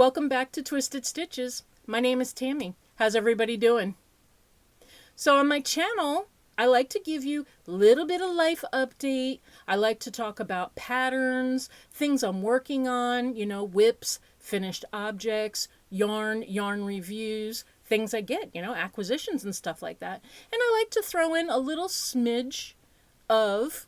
Welcome back to Twisted Stitches. My name is Tammy. How's everybody doing? So on my channel, I like to give you a little bit of life update. I like to talk about patterns, things I'm working on, whips, finished objects, yarn reviews, things I get, acquisitions and stuff like that. And I like to throw in a little smidge of,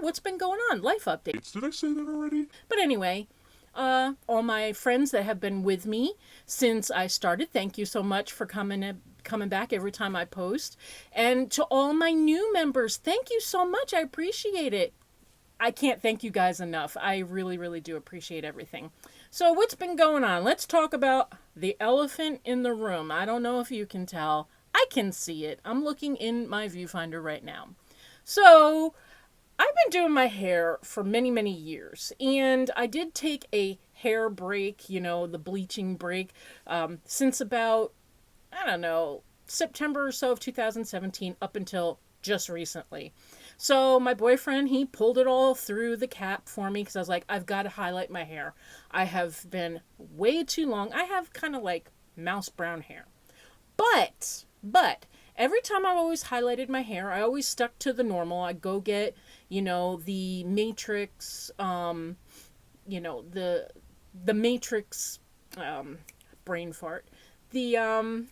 what's been going on, life updates. Did I say that already? But anyway, all my friends that have been with me since I started, thank you so much for coming back every time I post. And to all my new members, thank you so much. I appreciate it. I can't thank you guys enough. I really, really do appreciate everything. So what's been going on? Let's talk about the elephant in the room. I don't know if you can tell. I can see it. I'm looking in my viewfinder right now. So I've been doing my hair for many, many years, and I did take a hair break, the bleaching break, since about, I don't know, September or so of 2017 up until just recently. So my boyfriend, he pulled it all through the cap for me because I was like, I've got to highlight my hair. I have been way too long. I have kind of like mouse brown hair. But every time I've always highlighted my hair, I always stuck to the normal. I go get, the Matrix, the Matrix, brain fart, the,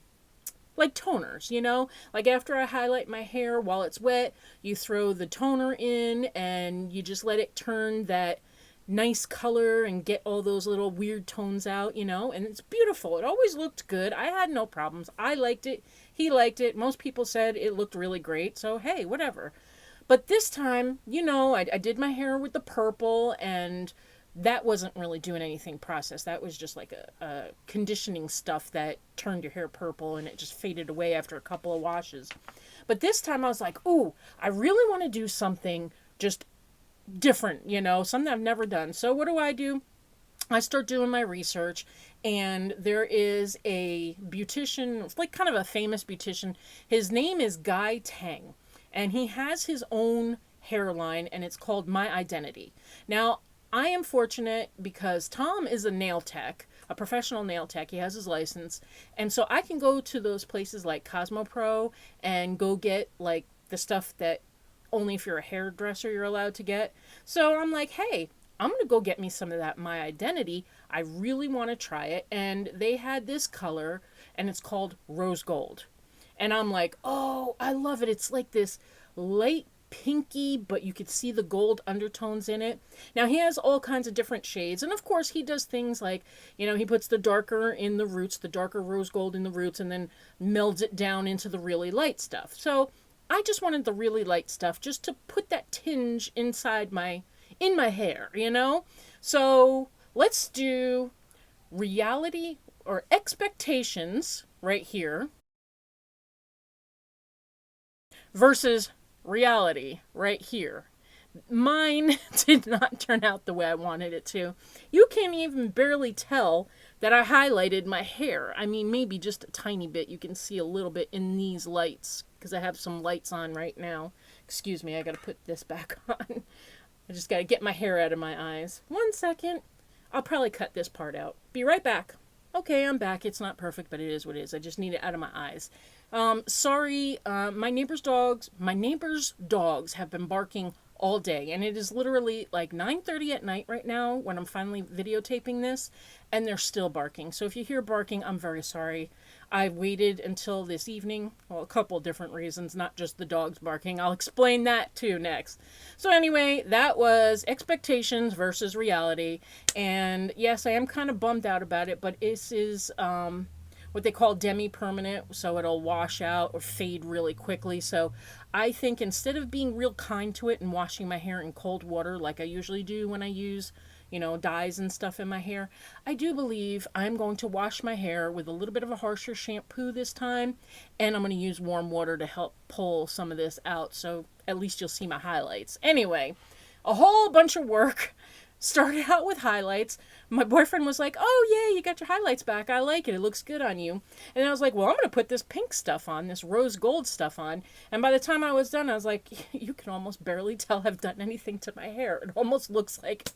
like toners, like after I highlight my hair while it's wet, you throw the toner in and you just let it turn that nice color and get all those little weird tones out, and it's beautiful. It always looked good. I had no problems. I liked it. He liked it. Most people said it looked really great. So, hey, whatever. But this time, I did my hair with the purple, and that wasn't really doing anything processed. That was just like a conditioning stuff that turned your hair purple, and it just faded away after a couple of washes. But this time I was like, ooh, I really want to do something just different, something I've never done. So what do? I start doing my research, and there is a beautician, like kind of a famous beautician. His name is Guy Tang, and he has his own hairline, and it's called My Identity. Now, I am fortunate because Tom is a nail tech, a professional nail tech. He has his license, and so I can go to those places like Cosmo Pro and go get like the stuff that only if you're a hairdresser you're allowed to get. So I'm like, hey, I'm going to go get me some of that My Identity. I really want to try it. And they had this color, and it's called Rose Gold. And I'm like, oh, I love it. It's like this light pinky, but you could see the gold undertones in it. Now, he has all kinds of different shades. And, of course, he does things like, he puts the darker in the roots, the darker rose gold in the roots, and then melds it down into the really light stuff. So I just wanted the really light stuff just to put that tinge inside in my hair, So let's do reality or expectations right here versus reality right here. Mine did not turn out the way I wanted it to. You can't even barely tell that I highlighted my hair. I mean, maybe just a tiny bit. You can see a little bit in these lights because I have some lights on right now. Excuse me, I got to put this back on. I just got to get my hair out of my eyes. 1 second. I'll probably cut this part out. Be right back. Okay, I'm back. It's not perfect, but it is what it is. I just need it out of my eyes. Sorry, my neighbor's dogs have been barking all day, and it is literally like 9:30 at night right now when I'm finally videotaping this, and they're still barking. So if you hear barking, I'm very sorry. I waited until this evening. Well, a couple different reasons, not just the dogs barking. I'll explain that too next. So anyway, that was expectations versus reality. And yes, I am kind of bummed out about it, but this is what they call demi-permanent, so it'll wash out or fade really quickly. So I think instead of being real kind to it and washing my hair in cold water like I usually do when I use dyes and stuff in my hair, I do believe I'm going to wash my hair with a little bit of a harsher shampoo this time, and I'm going to use warm water to help pull some of this out, so at least you'll see my highlights. Anyway, a whole bunch of work started out with highlights. My boyfriend was like, oh, yeah, you got your highlights back. I like it. It looks good on you. And I was like, well, I'm going to put this pink stuff on, this rose gold stuff on. And by the time I was done, I was like, you can almost barely tell I've done anything to my hair. It almost looks like,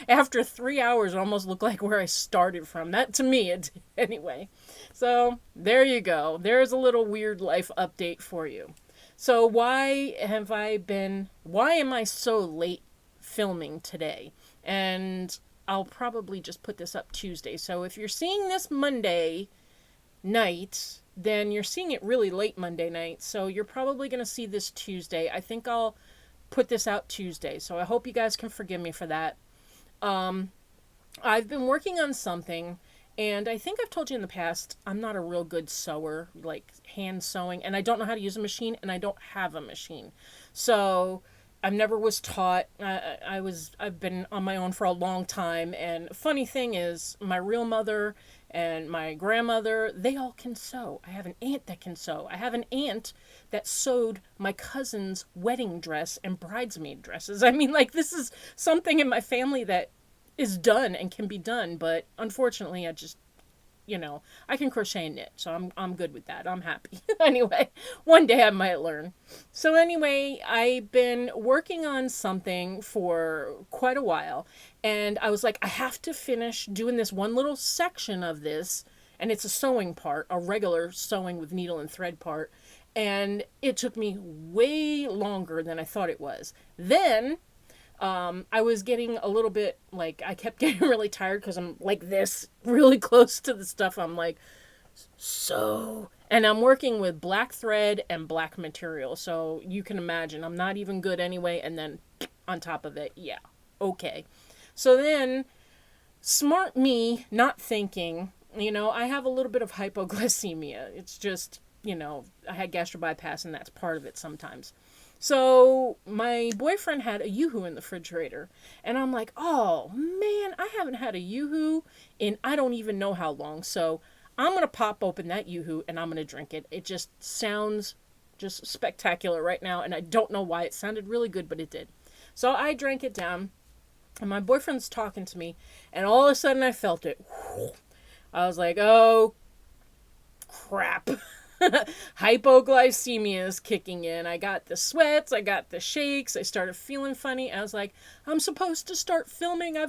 after 3 hours, it almost looked like where I started from. That, to me, it did anyway. So there you go. There's a little weird life update for you. So why am I so late filming today? And I'll probably just put this up Tuesday. So if you're seeing this Monday night, then you're seeing it really late Monday night. So you're probably going to see this Tuesday. I think I'll put this out Tuesday. So I hope you guys can forgive me for that. I've been working on something, and I think I've told you in the past, I'm not a real good sewer, like hand sewing, and I don't know how to use a machine, and I don't have a machine. So I never was taught. I've been on my own for a long time, and funny thing is, my real mother and my grandmother, they all can sew. I have an aunt that can sew. I have an aunt that sewed my cousin's wedding dress and bridesmaid dresses. I mean, like, this is something in my family that is done and can be done, but unfortunately, I just, I can crochet and knit, so I'm good with that. I'm happy. Anyway, one day I might learn. So anyway, I've been working on something for quite a while, and I was like, I have to finish doing this one little section of this, and it's a sewing part, a regular sewing with needle and thread part, and it took me way longer than I thought it was. Then I was getting a little bit, like, I kept getting really tired because I'm like this, really close to the stuff. I'm like, and I'm working with black thread and black material. So you can imagine, I'm not even good anyway. And then on top of it, yeah, okay. So then, smart me, not thinking, I have a little bit of hypoglycemia. It's just, I had gastro bypass, and that's part of it sometimes. So my boyfriend had a Yoo-hoo in the refrigerator, and I'm like, oh man, I haven't had a Yoo-hoo in I don't even know how long. So I'm going to pop open that Yoo-hoo and I'm going to drink it. It just sounds just spectacular right now, and I don't know why. It sounded really good, but it did. So I drank it down, and my boyfriend's talking to me, and all of a sudden I felt it. I was like, oh crap. Hypoglycemia is kicking in. I got the sweats, I got the shakes, I started feeling funny. I was like, I'm supposed to start filming. I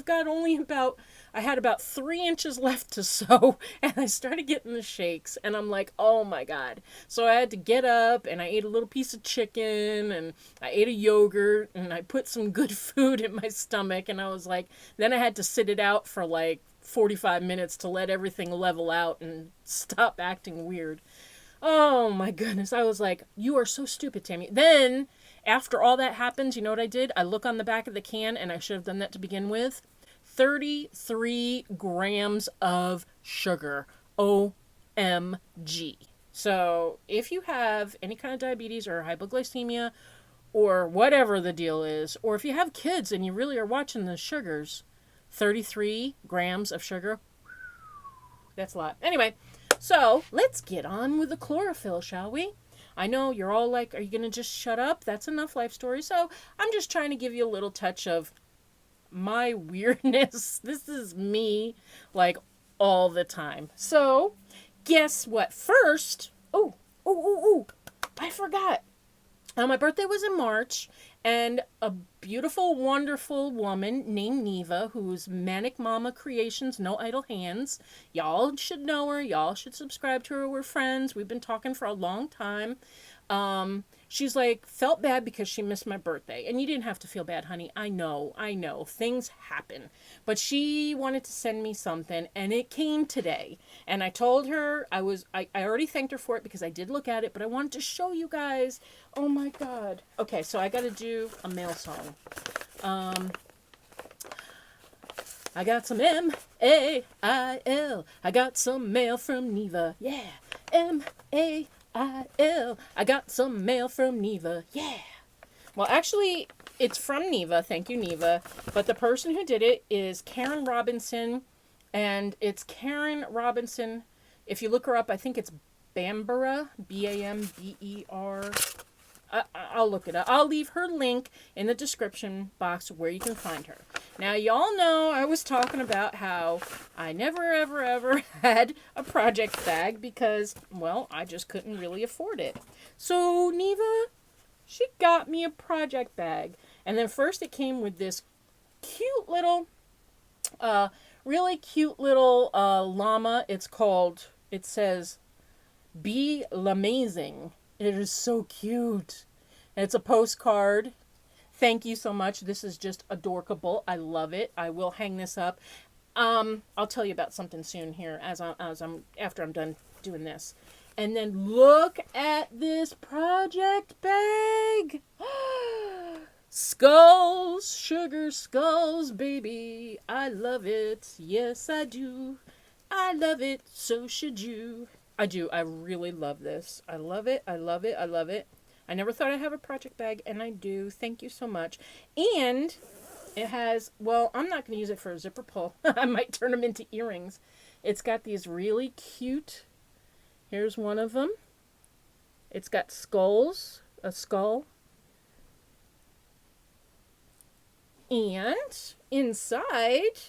had about 3 inches left to sew, and I started getting the shakes, and I'm like, oh my God. So I had to get up, and I ate a little piece of chicken, and I ate a yogurt, and I put some good food in my stomach, and I was like, then I had to sit it out for like 45 minutes to let everything level out and stop acting weird. Oh my goodness. I was like, you are so stupid, Tammie. Then, after all that happens, you know what I did? I look on the back of the can, and I should have done that to begin with. 33 grams of sugar. OMG. So, if you have any kind of diabetes or hypoglycemia or whatever the deal is, or if you have kids and you really are watching the sugars, 33 grams of sugar, that's a lot. Anyway. So, let's get on with the chlorophyll, shall we? I know you're all like, are you going to just shut up? That's enough life story. So, I'm just trying to give you a little touch of my weirdness. This is me, like, all the time. So, guess what? First, I forgot. My birthday was in March, and a beautiful, wonderful woman named Neva, who's Manic Mama Creations, No Idle Hands. Y'all should know her. Y'all should subscribe to her. We're friends. We've been talking for a long time. She's like, felt bad because she missed my birthday. And you didn't have to feel bad, honey. I know. Things happen. But she wanted to send me something, and it came today. And I told her, I already thanked her for it because I did look at it, but I wanted to show you guys. Oh my God. Okay, so I got to do a mail song. I got some M-A-I-L. I got some mail from Neva. Yeah. M-A-I-L. I got some mail from Neva. Yeah. Well, actually, it's from Neva. Thank you, Neva. But the person who did it is Karen Robinson. And it's Karen Robinson. If you look her up, I think it's Bamber. B-A-M-B-E-R. I'll look it up. I'll leave her link in the description box where you can find her. Now, y'all know I was talking about how I never, ever, ever had a project bag because, well, I just couldn't really afford it. So, Neva, she got me a project bag. And then first it came with this cute little, really cute little llama. It says, Be L'amazing. It is so cute. And it's a postcard. Thank you so much. This is just adorable. I love it. I will hang this up. I'll tell you about something soon here after I'm done doing this. And then look at this project bag. Skulls, sugar skulls, baby. I love it. Yes, I do. I love it. So should you. I do. I really love this. I love it. I love it. I love it. I never thought I'd have a project bag, and I do. Thank you so much. And it has, well, I'm not going to use it for a zipper pull. I might turn them into earrings. It's got these really cute, here's one of them. It's got skulls, a skull. And inside,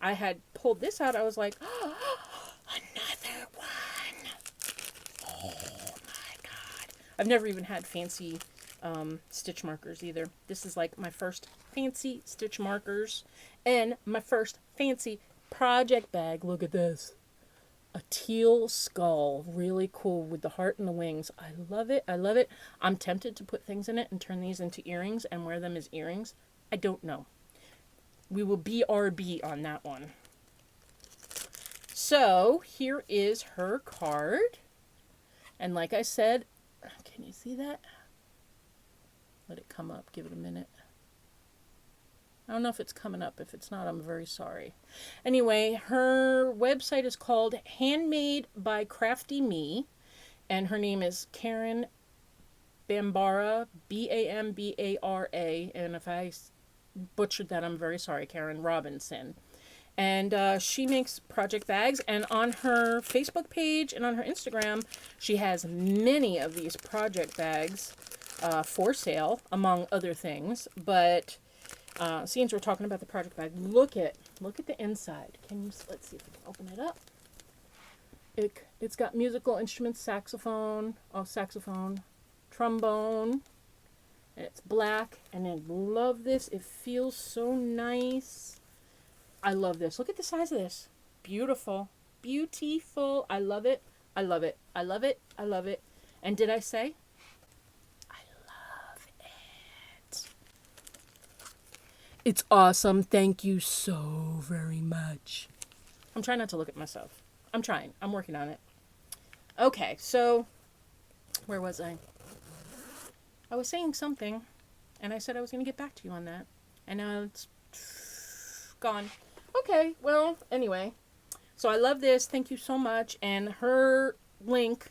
I had pulled this out. I was like, oh, another one. Oh my God. I've never even had fancy stitch markers either. This is like my first fancy stitch markers and my first fancy project bag. Look at this. A teal skull. Really cool with the heart and the wings. I love it. I love it. I'm tempted to put things in it and turn these into earrings and wear them as earrings. I don't know. We will BRB on that one. So here is her card. And like I said, can you see that? Let it come up. Give it a minute. I don't know if it's coming up. If it's not, I'm very sorry. Anyway, her website is called Handmade by Crafty Me. And her name is Karen Bambara, Bambara. And if I butchered that, I'm very sorry, Karen Robinson. And she makes project bags. And on her Facebook page and on her Instagram, she has many of these project bags for sale, among other things. But since we're talking about the project bag, look at the inside. Let's see if we can open it up. It's got musical instruments, saxophone, trombone. And it's black, and I love this. It feels so nice. I love this. Look at the size of this. Beautiful. Beautiful. I love it. I love it. I love it. I love it. And did I say? I love it. It's awesome. Thank you so very much. I'm trying not to look at myself. I'm trying. I'm working on it. Okay, so where was I? I was saying something, and I said I was going to get back to you on that. And now it's gone. Okay, well, anyway. So I love this. Thank you so much. And her link,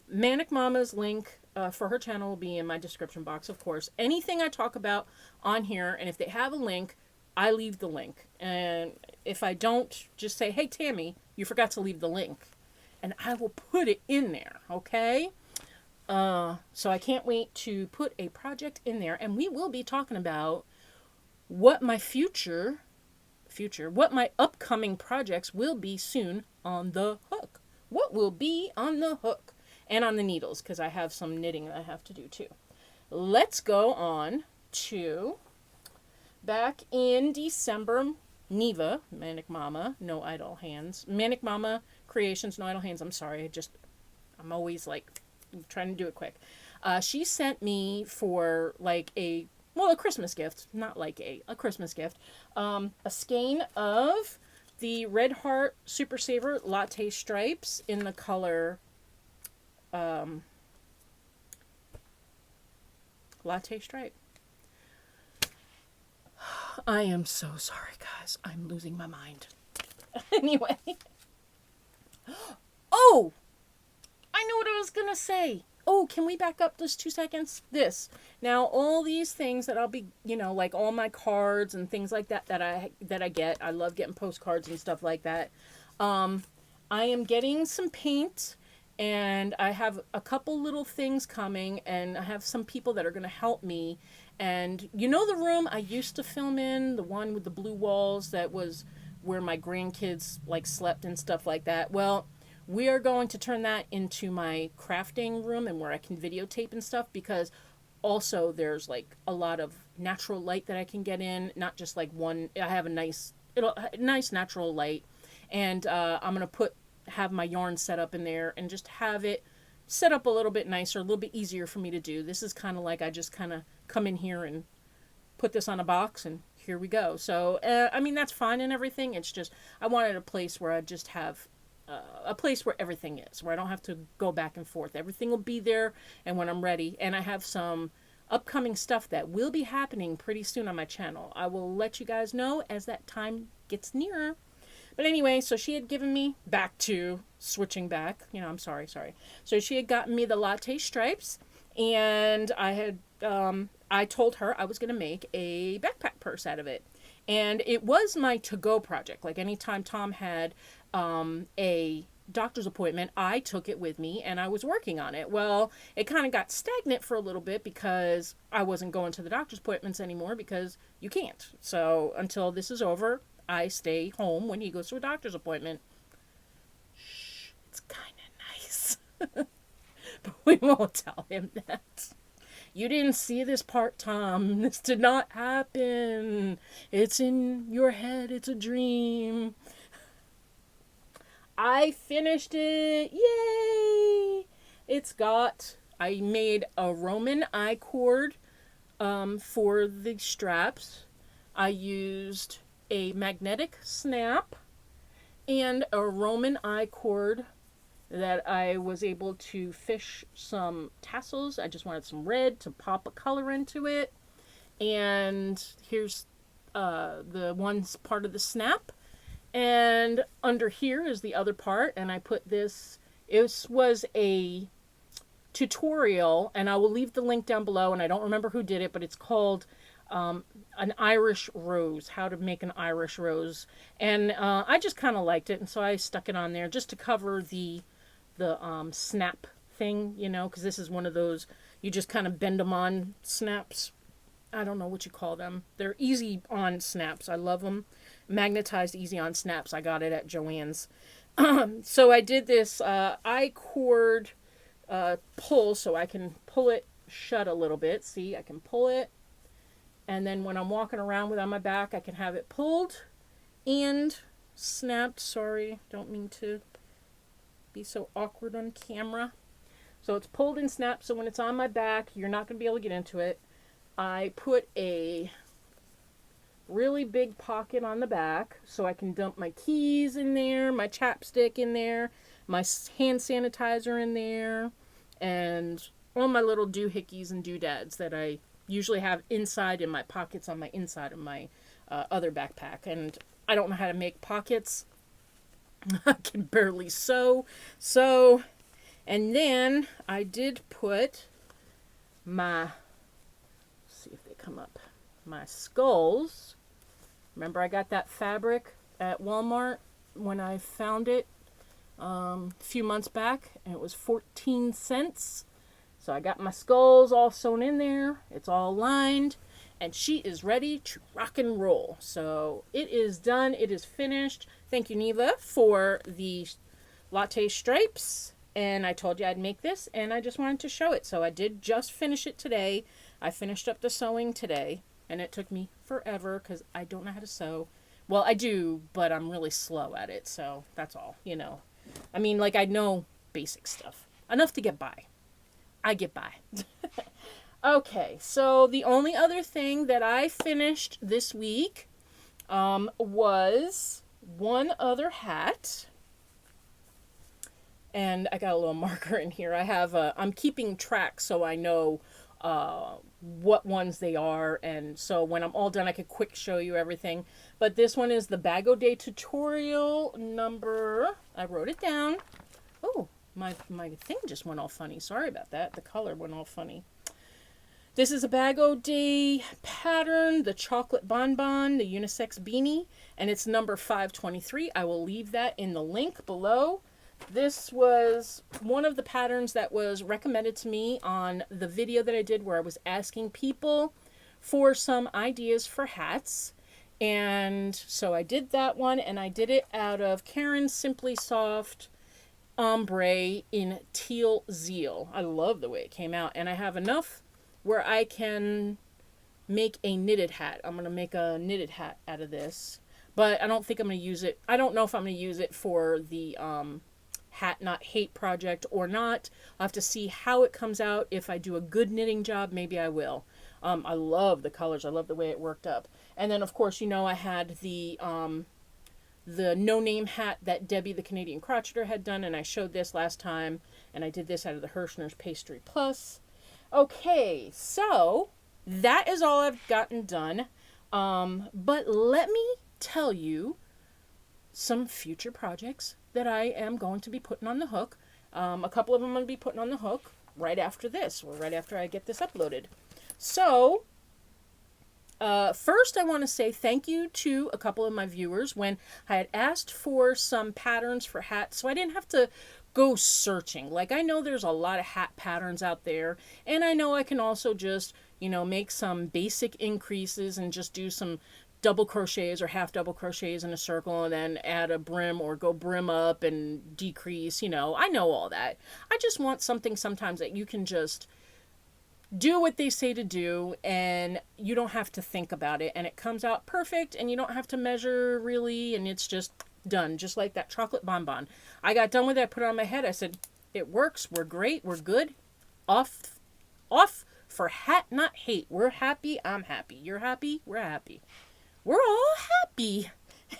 Manic Mama's link for her channel will be in my description box, of course. Anything I talk about on here, and if they have a link, I leave the link. And if I don't, just say, hey, Tammie, you forgot to leave the link. And I will put it in there, okay? So I can't wait to put a project in there, and we will be talking about what my what my upcoming projects will be soon on the hook. What will be on the hook and on the needles, because I have some knitting that I have to do too. Let's go on to back in December. Neva, Manic Mama, No Idle Hands. Manic Mama Creations, No Idle Hands. I'm sorry. I'm always like trying to do it quick. She sent me for like a Christmas gift, not like a Christmas gift, a skein of the Red Heart Super Saver Latte stripes in the color Latte stripe. I am so sorry, guys. I'm losing my mind. Anyway. Oh! I know what I was going to say. Oh, can we back up just 2 seconds? This. Now, all these things that I'll be, like all my cards and things like that that I get. I love getting postcards and stuff like that. I am getting some paint and I have a couple little things coming, and I have some people that are going to help me. And you know the room I used to film in, the one with the blue walls that was where my grandkids like slept and stuff like that? Well, we are going to turn that into my crafting room and where I can videotape and stuff, because also there's like a lot of natural light that I can get in, not just like one. I have a nice natural light, and I'm going to have my yarn set up in there and just have it set up a little bit nicer, a little bit easier for me to do. This is kind of like I just kind of come in here and put this on a box and here we go. So, I mean, that's fine and everything. It's just I wanted a place where I just have a place where everything is, where I don't have to go back and forth. Everything will be there and when I'm ready. And I have some upcoming stuff that will be happening pretty soon on my channel. I will let you guys know as that time gets nearer. But anyway, so she had given me back to switching back. You know, I'm sorry. So she had gotten me the Latte stripes, and I told her I was going to make a backpack purse out of it. And it was my to-go project. Like anytime Tom had a doctor's appointment, I took it with me and I was working on it. Well, it kind of got stagnant for a little bit because I wasn't going to the doctor's appointments anymore because you can't. So until this is over, I stay home when he goes to a doctor's appointment. Shh, it's kind of nice. But we won't tell him that. You didn't see this part, Tom. This did not happen. It's in your head. It's a dream. I finished it. Yay! I made a Roman I-cord for the straps. I used a magnetic snap and a Roman I-cord that I was able to fish some tassels. I just wanted some red to pop a color into it. And here's the one part of the snap. And under here is the other part. And I put this, it was a tutorial, and I will leave the link down below, and I don't remember who did it, but it's called an Irish rose, how to make an Irish rose. And I just kind of liked it, and so I stuck it on there just to cover the snap thing, you know, because this is one of those, you just kind of bend them on snaps. I don't know what you call them. They're easy on snaps. I love them. Magnetized easy on snaps. I got it at Joann's. So I did this I-cord pull, so I can pull it shut a little bit. See, I can pull it. And then when I'm walking around with it on my back, I can have it pulled and snapped. Sorry, don't mean to be so awkward on camera. So it's pulled and snapped, so when it's on my back, you're not going to be able to get into it. I put a really big pocket on the back so I can dump my keys in there, my chapstick in there, my hand sanitizer in there, and all my little doohickeys and doodads that I usually have inside in my pockets on my inside of my other backpack. And I don't know how to make pockets. I can barely sew. And then I did put my, let's see if they come up, my skulls. Remember I got that fabric at Walmart when I found it a few months back, and it was 14 cents. So I got my skulls all sewn in there. It's all lined, and she is ready to rock and roll. So it is done. It is finished. Thank you, Neva, for the Latte stripes. And I told you I'd make this, and I just wanted to show it. So I did just finish it today. I finished up the sewing today, and it took me forever because I don't know how to sew. Well, I do, but I'm really slow at it, so that's all, you know. I mean, like, I know basic stuff. Enough to get by. I get by. Okay, so the only other thing that I finished this week was one other hat. And I got a little marker in here. I have I'm keeping track so I know what ones they are, and so when I'm all done I could quick show you everything. But this one is the Bag O Day tutorial number, I wrote it down. Oh, my thing just went all funny. Sorry about that. The color went all funny. This is a Bag O Day pattern, the chocolate bonbon, the unisex beanie, and it's number 523. I will leave that in the link below. This was one of the patterns that was recommended to me on the video that I did where I was asking people for some ideas for hats. And so I did that one, and I did it out of Karen's Simply Soft ombre in teal zeal. I love the way it came out, and I have enough where I can make a knitted hat. I'm going to make a knitted hat out of this, but I don't think I'm going to use it. I don't know if I'm going to use it for the Hat Not Hate project or not. I'll have to see how it comes out. If I do a good knitting job, maybe I will. I love the colors. I love the way it worked up. And then, of course, you know, I had the no-name hat that Debbie, the Canadian Crocheter, had done, and I showed this last time, and I did this out of the Hirschner's Pastry Plus. Okay, so that is all I've gotten done. But let me tell you some future projects that I am going to be putting on the hook. A couple of them I'm going to be putting on the hook right after this, or right after I get this uploaded. So, first I want to say thank you to a couple of my viewers when I had asked for some patterns for hats, so I didn't have to go searching. Like, I know there's a lot of hat patterns out there, and I know I can also just, you know, make some basic increases and just do some double crochets or half double crochets in a circle and then add a brim or go brim up and decrease, you know. I know all that. I just want something sometimes that you can just do what they say to do, and you don't have to think about it, and it comes out perfect, and you don't have to measure really, and it's just done, just like that chocolate bonbon. I got done with it, I put it on my head, I said, it works, we're great, we're good, off for Hat Not Hate. We're happy, I'm happy, you're happy, we're happy. We're all happy.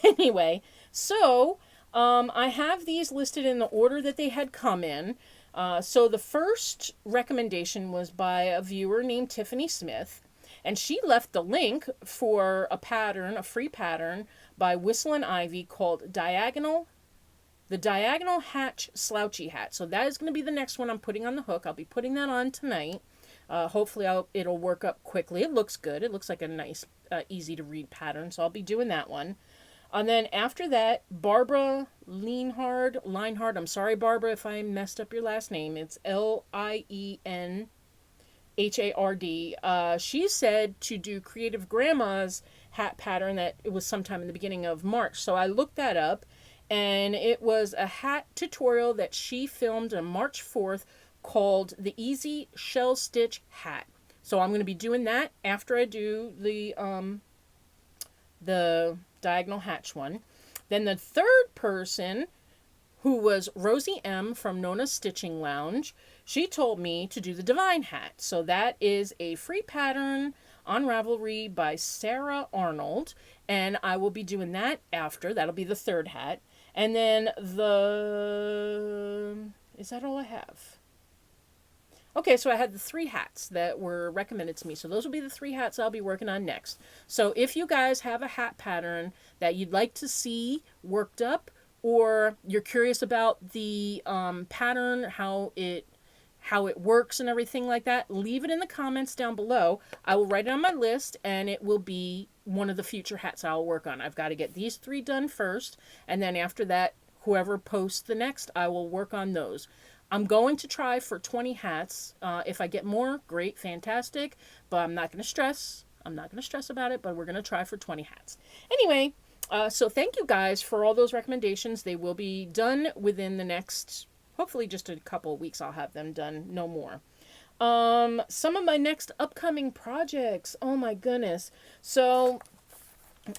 Anyway, so I have these listed in the order that they had come in. So the first recommendation was by a viewer named Tiffany Smith, and she left the link for a pattern, a free pattern by Whistle and Ivy called the Diagonal Hatch Slouchy Hat. So that is going to be the next one I'm putting on the hook. I'll be putting that on tonight. Hopefully it'll work up quickly. It looks good. It looks like a nice, easy to read pattern, so I'll be doing that one. And then after that, Barbara Lienhard, I'm sorry, Barbara, if I messed up your last name. It's Lienhard. She said to do Creative Grandma's hat pattern that it was sometime in the beginning of March. So I looked that up, and it was a hat tutorial that she filmed on March 4th called the Easy Shell Stitch Hat. So I'm going to be doing that after I do the Diagonal Hatch one. Then the third person, who was Rosie M. from Nona's Stitching Lounge, she told me to do the Divine Hat. So that is a free pattern on Ravelry by Sarah Arnold, and I will be doing that after. That'll be the third hat. And then is that all I have? Okay, so I had the 3 hats that were recommended to me. So those will be the 3 hats I'll be working on next. So if you guys have a hat pattern that you'd like to see worked up, or you're curious about the pattern, how it works and everything like that, leave it in the comments down below. I will write it on my list, and it will be one of the future hats I'll work on. I've got to get these 3 done first, and then after that, whoever posts the next, I will work on those. I'm going to try for 20 hats. If I get more, great, fantastic. But I'm not going to stress. I'm not going to stress about it, but we're going to try for 20 hats. Anyway, so thank you guys for all those recommendations. They will be done within the next, hopefully just a couple of weeks I'll have them done, no more. Some of my next upcoming projects. Oh my goodness. So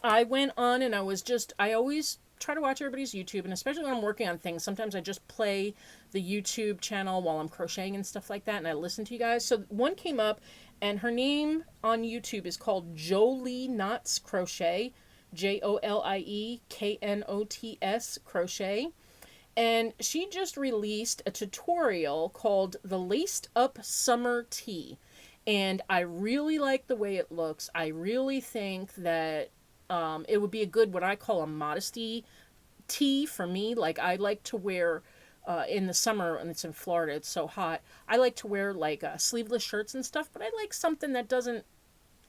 I went on and I always try to watch everybody's YouTube, and especially when I'm working on things, sometimes I just play the YouTube channel while I'm crocheting and stuff like that, and I listen to you guys. So one came up, and her name on YouTube is called Jolie Knots Crochet, JOLIEKNOTS Crochet, and she just released a tutorial called the Laced Up Summer Tee, and I really like the way it looks. I really think that it would be a good, what I call a modesty tee for me. Like, I like to wear, in the summer, and it's in Florida, it's so hot, I like to wear, like, sleeveless shirts and stuff, but I like something that doesn't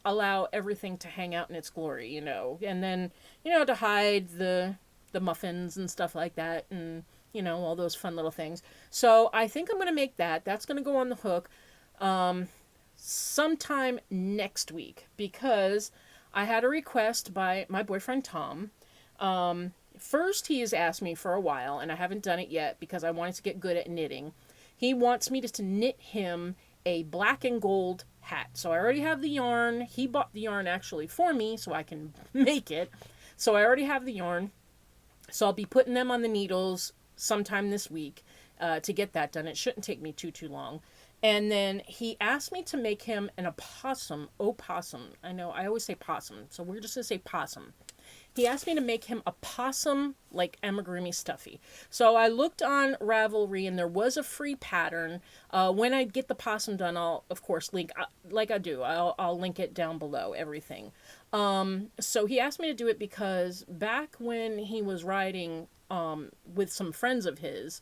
allow everything to hang out in its glory, you know, and then, you know, to hide the muffins and stuff like that, and you know, all those fun little things. So I think I'm going to make that. That's going to go on the hook sometime next week, because I had a request by my boyfriend Tom. First, he has asked me for a while, and I haven't done it yet because I wanted to get good at knitting. He wants me to knit him a black and gold hat. So I already have the yarn. He bought the yarn actually for me so I can make it. So I already have the yarn. So I'll be putting them on the needles sometime this week to get that done. It shouldn't take me too long. And then he asked me to make him an opossum. I know, I always say possum, so we're just going to say possum. He asked me to make him a possum, like amigurumi stuffy. So I looked on Ravelry, and there was a free pattern. When I get the possum done, I'll, of course, link, like I do, I'll link it down below, everything. So he asked me to do it because back when he was riding with some friends of his,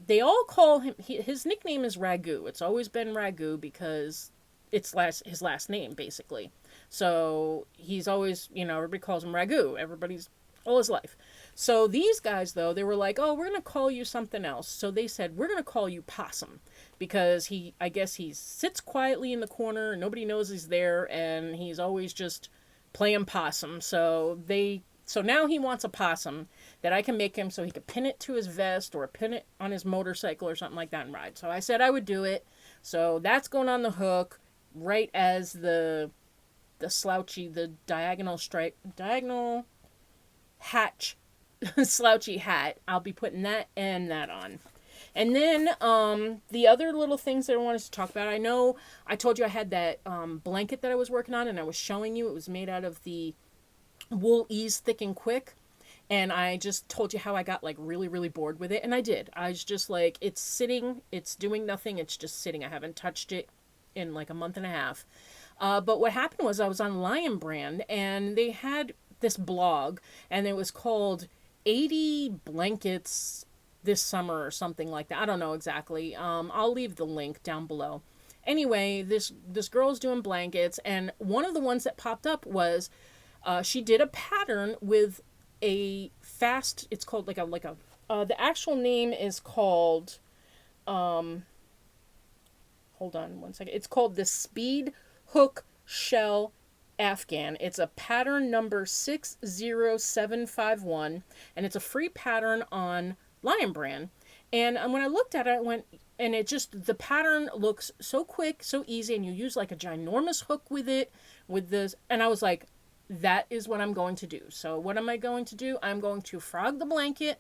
they all call him, his nickname is Ragu. It's always been Ragu because it's his last name, basically. So he's always, you know, everybody calls him Ragu. Everybody's, all his life. So these guys, though, they were like, oh, we're going to call you something else. So they said, we're going to call you Possum. Because I guess he sits quietly in the corner, nobody knows he's there, and he's always just playing possum. So now he wants a possum that I can make him so he could pin it to his vest or pin it on his motorcycle or something like that and ride. So I said I would do it. So that's going on the hook right as the slouchy, the diagonal hatch, slouchy hat. I'll be putting that and that on. And then the other little things that I wanted to talk about. I know I told you I had that blanket that I was working on and I was showing you. It was made out of the Wool Ease Thick and Quick. And I just told you how I got like really, really bored with it. And I did. I was just like, it's sitting, it's doing nothing. It's just sitting. I haven't touched it in like a month and a half. But what happened was I was on Lion Brand and they had this blog and it was called 80 Blankets this summer or something like that. I don't know exactly. I'll leave the link down below. Anyway, this girl's doing blankets, and one of the ones that popped up was she did a pattern with a fast. It's called the actual name is called. Hold on one second. It's called the Speed Hook Shell Afghan. It's a pattern number 60751, and it's a free pattern on Lion Brand. And when I looked at it, I went, and it just, the pattern looks so quick, so easy, and you use like a ginormous hook with it, with this, and I was like, that is what I'm going to do. So what am I going to do? I'm going to frog the blanket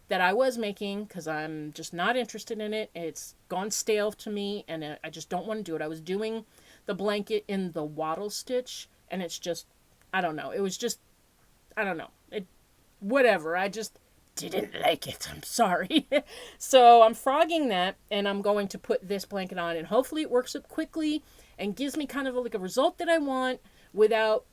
that I was making, because I'm just not interested in it. It's gone stale to me, and I just don't want to do it. I was doing the blanket in the wattle stitch, and it's just, I don't know. It was just, I don't know. Whatever. I just didn't like it. I'm sorry. So I'm frogging that, and I'm going to put this blanket on, and hopefully it works up quickly and gives me kind of like a result that I want without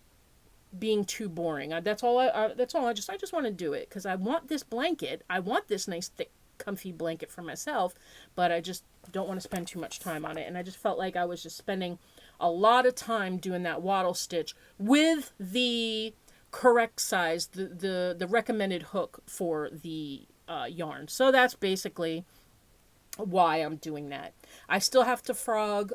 being too boring. That's all I just want to do it because I want this blanket. I want this nice thick comfy blanket for myself, but I just don't want to spend too much time on it. And I just felt like I was just spending a lot of time doing that wattle stitch with the correct size, the recommended hook for the yarn. So that's basically why I'm doing that. I still have to frog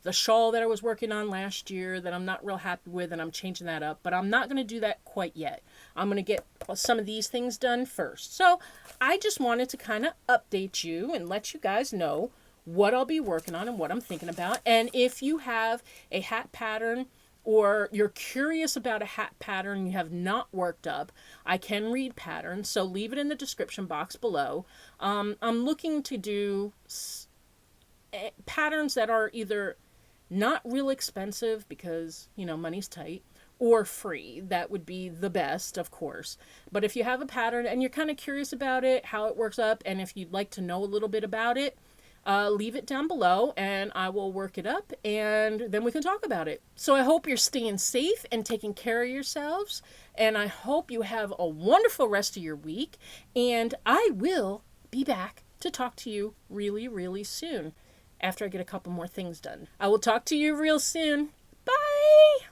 the shawl that I was working on last year that I'm not real happy with, and I'm changing that up, but I'm not going to do that quite yet. I'm going to get some of these things done first. So I just wanted to kind of update you and let you guys know what I'll be working on and what I'm thinking about. And if you have a hat pattern or you're curious about a hat pattern you have not worked up, I can read patterns, so leave it in the description box below. I'm looking to do patterns that are either not real expensive because, you know, money's tight, or free. That would be the best, of course. But if you have a pattern and you're kind of curious about it, how it works up, and if you'd like to know a little bit about it, leave it down below and I will work it up and then we can talk about it. So I hope you're staying safe and taking care of yourselves, and I hope you have a wonderful rest of your week, and I will be back to talk to you really, really soon after I get a couple more things done. I will talk to you real soon. Bye!